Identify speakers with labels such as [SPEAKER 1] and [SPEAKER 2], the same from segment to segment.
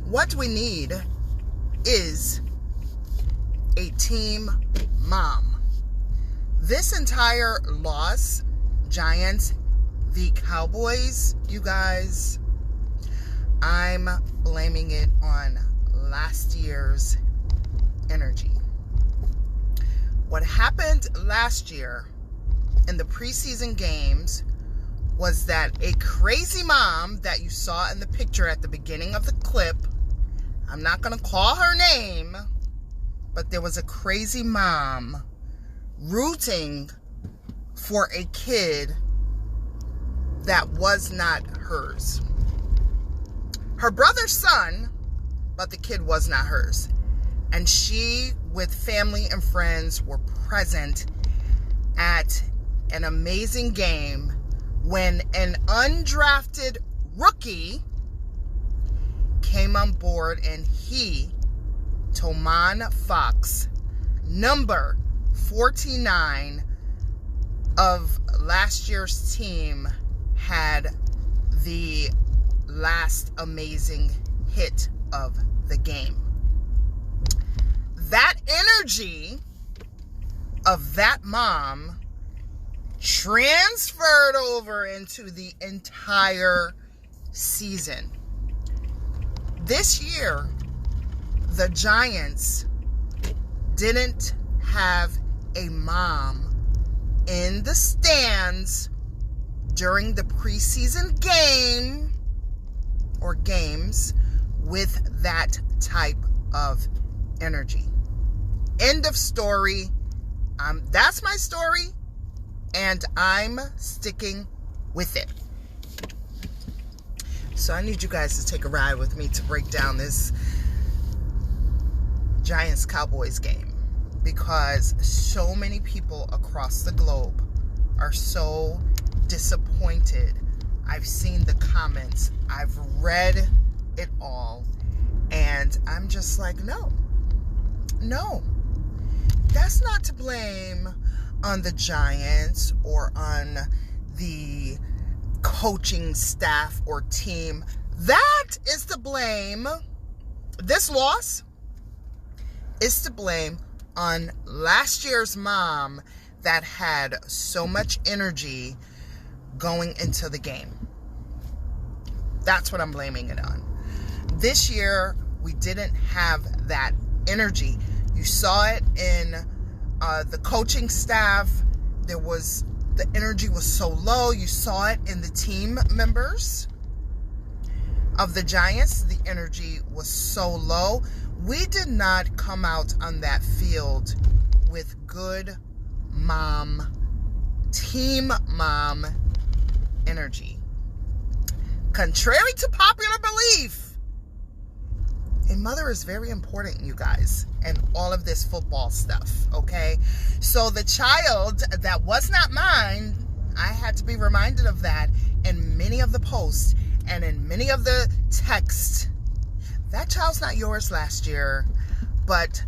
[SPEAKER 1] What we need is a team mom. This entire loss, Giants v. Cowboys, you guys, I'm blaming it on last year's energy. What happened last year in the preseason games was that a crazy mom that you saw in the picture at the beginning of the clip, I'm not going to call her name, but there was a crazy mom rooting for a kid that was not hers. Her brother's son, but the kid was not hers. And she, with family and friends, were present at an amazing game when an undrafted rookie came on board, and he, Toman Fox, number 49 of last year's team, had the last amazing hit of the game. That energy of that mom transferred over into the entire season. This year, the Giants didn't have a mom in the stands during the preseason game or games with that type of energy. End of story. That's my story, and I'm sticking with it. So I need you guys to take a ride with me to break down this Giants-Cowboys game, because so many people across the globe are so disappointed. I've seen the comments. I've read it all. And I'm just like, no. That's not to blame on the Giants or on the coaching staff or team. That is to blame. This loss is to blame on last year's mom that had so much energy going into the game. That's what I'm blaming it on. This year, we didn't have that energy. You saw it in the coaching staff. The energy was so low. You saw it in the team members of the Giants. The energy was so low. We did not come out on that field with good mom, team mom energy. Contrary to popular belief, a mother is very important, you guys, and all of this football stuff, okay? So the child that was not mine, I had to be reminded of that in many of the posts and in many of the texts. That child's not yours last year. But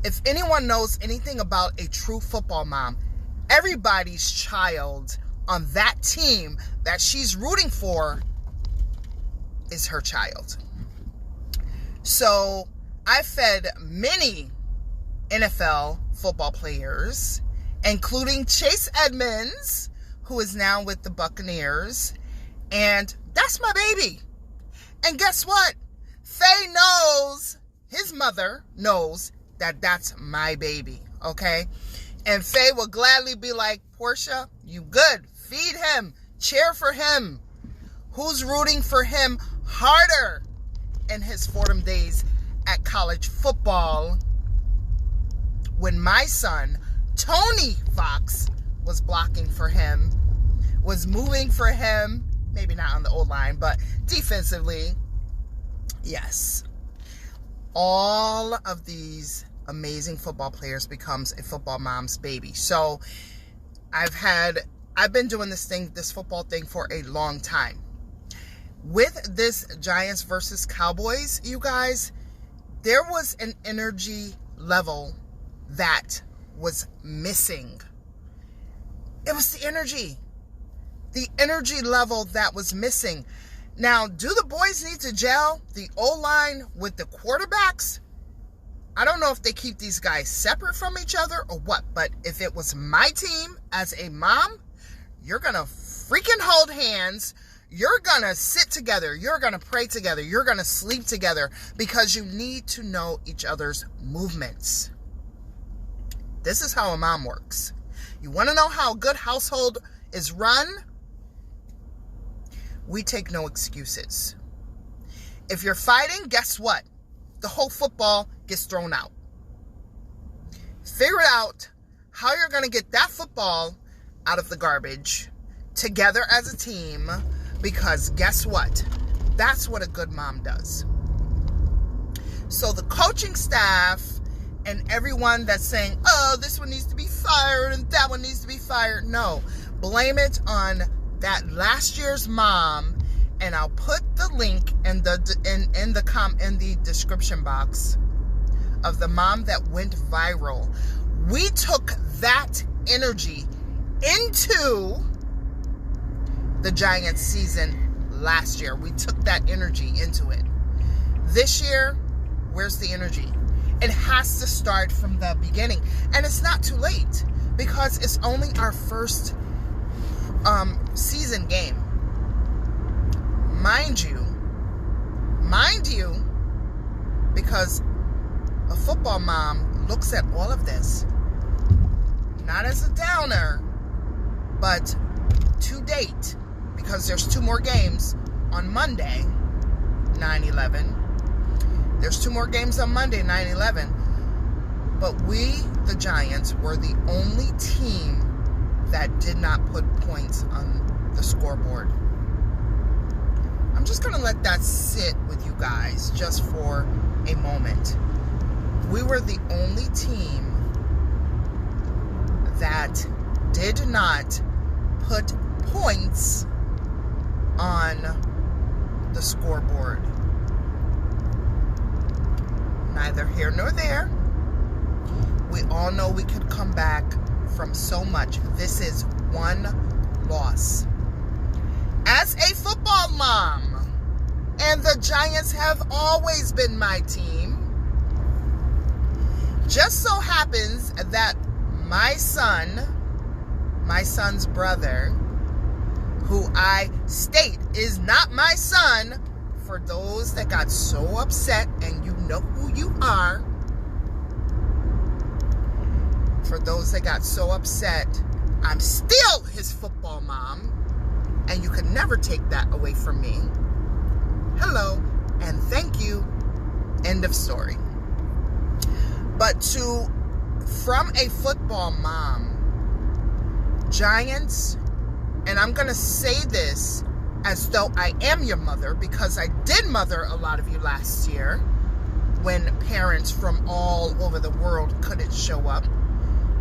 [SPEAKER 1] if anyone knows anything about a true football mom, everybody's child on that team that she's rooting for is her child. So I fed many NFL football players, including Chase Edmonds, who is now with the Buccaneers, and that's my baby. And guess what? Faye knows, his mother knows that that's my baby, okay? And Faye will gladly be like, Portia, you good. Feed him. Cheer for him. Who's rooting for him harder in his Fordham days at college football when my son, Tony Fox, was blocking for him, was moving for him, maybe not on the O-line, but defensively, yes. All of these amazing football players becomes a football mom's baby. So I've been doing this football thing for a long time. With this Giants versus Cowboys, you guys, there was an energy level that was missing. It was the energy level that was missing. Now, do the boys need to gel the O-line with the quarterbacks? I don't know if they keep these guys separate from each other or what, but if it was my team as a mom, you're going to freaking hold hands. You're going to sit together. You're going to pray together. You're going to sleep together because you need to know each other's movements. This is how a mom works. You want to know how a good household is run? We take no excuses. If you're fighting, guess what? The whole football gets thrown out. Figure out how you're going to get that football out of the garbage together as a team, because guess what? That's what a good mom does. So the coaching staff and everyone that's saying, oh, this one needs to be fired and that one needs to be fired. No, blame it on that last year's mom, and I'll put the link in the description box of the mom that went viral. We took that energy into the Giants season last year. We took that energy into it. This year, where's the energy? It has to start from the beginning. And it's not too late because it's only our first season game. Mind you, because a football mom looks at all of this not as a downer, but to date, because there's 2 more games on Monday, 9/11. There's 2 more games on Monday, 9/11. But we, the Giants, were the only team that did not put points on the scoreboard. I'm just going to let that sit with you guys just for a moment. We were the only team that did not put points on the scoreboard. Neither here nor there. We all know we could come back from so much. This is one loss. As a football mom, and the Giants have always been my team, just so happens that my son's brother, who I state is not my son, for those that got so upset, and you know who you are, for those that got so upset, I'm still his football mom, and you can never take that away from me. Hello, and thank you. End of story. But from a football mom, Giants, and I'm going to say this as though I am your mother, because I did mother a lot of you last year when parents from all over the world couldn't show up.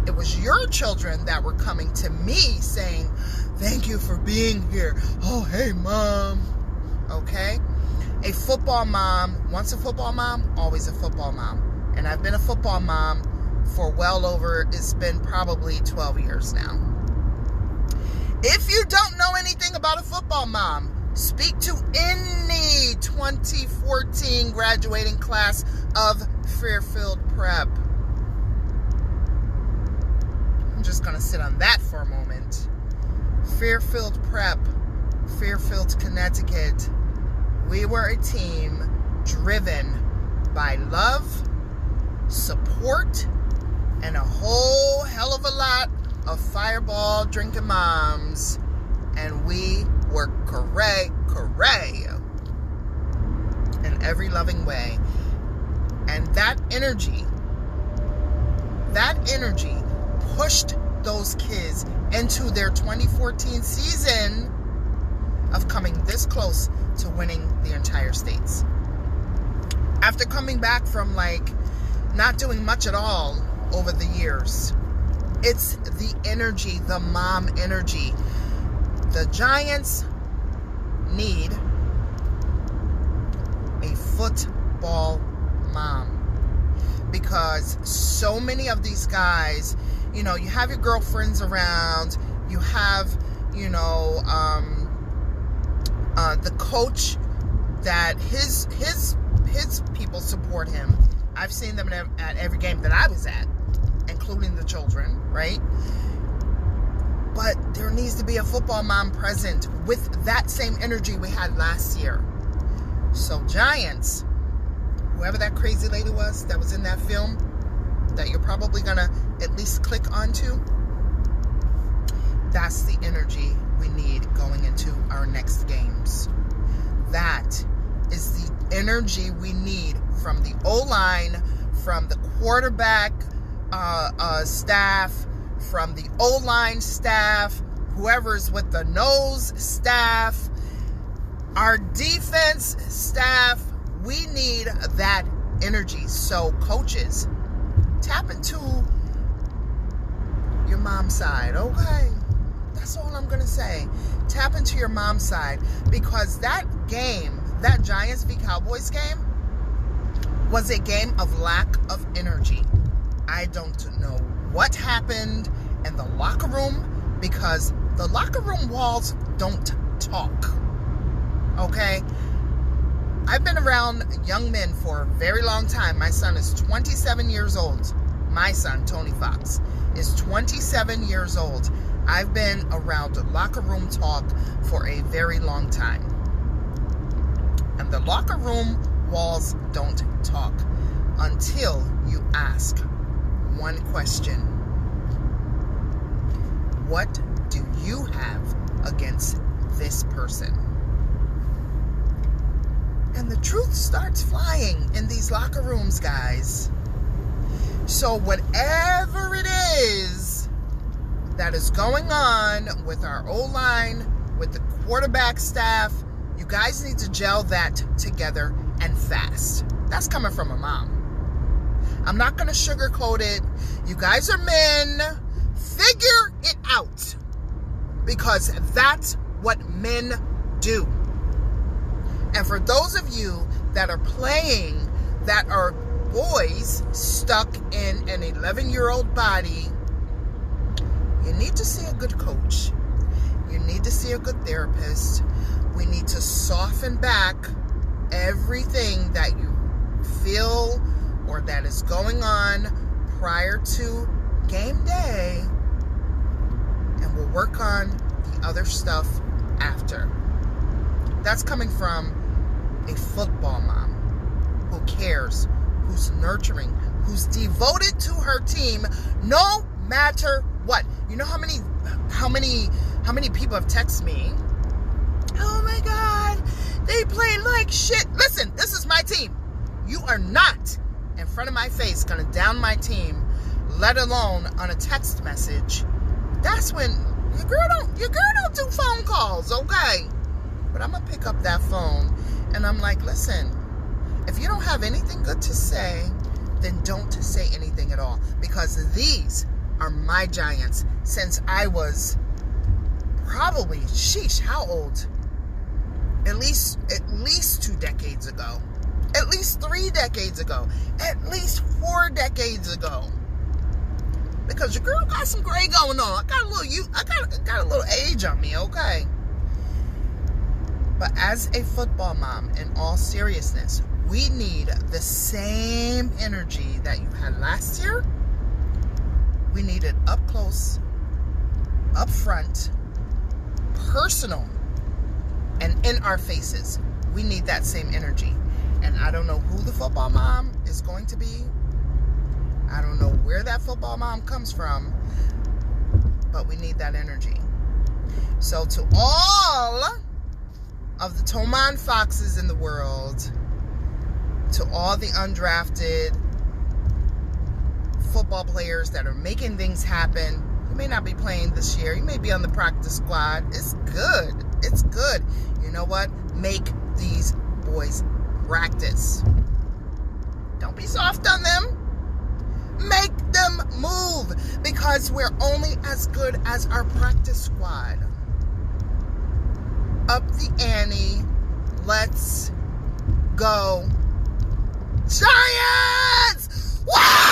[SPEAKER 1] It was your children that were coming to me saying, thank you for being here. Oh, hey, Mom. Okay? A football mom, once a football mom, always a football mom. And I've been a football mom for it's been probably 12 years now. If you don't know anything about a football mom, speak to any 2014 graduating class of Fairfield Prep. I'm just going to sit on that for a moment. Fairfield Prep, Fairfield, Connecticut. We were a team driven by love, support, and a whole hell of a lot of fireball drinking moms. And we were cray in every loving way. And that energy pushed those kids into their 2014 season of coming this close to winning the entire states. After coming back from not doing much at all over the years, it's the energy, the mom energy. The Giants need a football mom, because so many of these guys, you have your girlfriends around, you have, The coach that his people support him. I've seen them at every game that I was at, including the children, right? But there needs to be a football mom present with that same energy we had last year. So Giants, whoever that crazy lady was that was in that film that you're probably going to at least click onto, that's the energy we need going into our next games. That is the energy we need from the O-line, from the quarterback staff, from the O-line staff, whoever's with the nose staff, our defense staff. We need that energy. So coaches, tap into your mom's side, okay? That's all I'm going to say. Tap into your mom's side, because that game, that Giants v. Cowboys game, was a game of lack of energy. I don't know what happened in the locker room, because the locker room walls don't talk, okay? I've been around young men for a very long time. My son is 27 years old. My son, Tony Fox, is 27 years old. I've been around locker room talk for a very long time. And the locker room walls don't talk until you ask one question. What do you have against this person? And the truth starts flying in these locker rooms, guys. So whatever it is that is going on with our O-line, with the quarterback staff, you guys need to gel that together and fast. That's coming from a mom. I'm not going to sugarcoat it. You guys are men. Figure it out. Because that's what men do. And for those of you that are playing, that are boys stuck in an 11-year-old body, you need to see a good coach. You need to see a good therapist. We need to soften back everything that you feel or that is going on prior to game day, and we'll work on the other stuff after. That's coming from a football mom who cares, who's nurturing, who's devoted to her team no matter what. You know how many people have texted me, oh my God, they play like shit. Listen, this is my team. You are not in front of my face gonna down my team, let alone on a text message. That's when your girl don't do phone calls, okay? But I'm gonna pick up that phone and I'm like, listen, if you don't have anything good to say, then don't say anything at all, because these are my Giants since I was probably, how old? At least 2 decades ago. At least 3 decades ago. At least 4 decades ago. Because your girl got some gray going on. I got a little age on me, okay? But as a football mom, in all seriousness, we need the same energy that you had last year. We need it up close, up front, personal, and in our faces. We need that same energy. And I don't know who the football mom is going to be. I don't know where that football mom comes from, but we need that energy. So to all of the Toman Foxes in the world, to all the undrafted football players that are making things happen, you may not be playing this year. You may be on the practice squad. It's good. It's good. You know what? Make these boys practice. Don't be soft on them. Make them move, because we're only as good as our practice squad. Up the ante. Let's go Giants! Wow!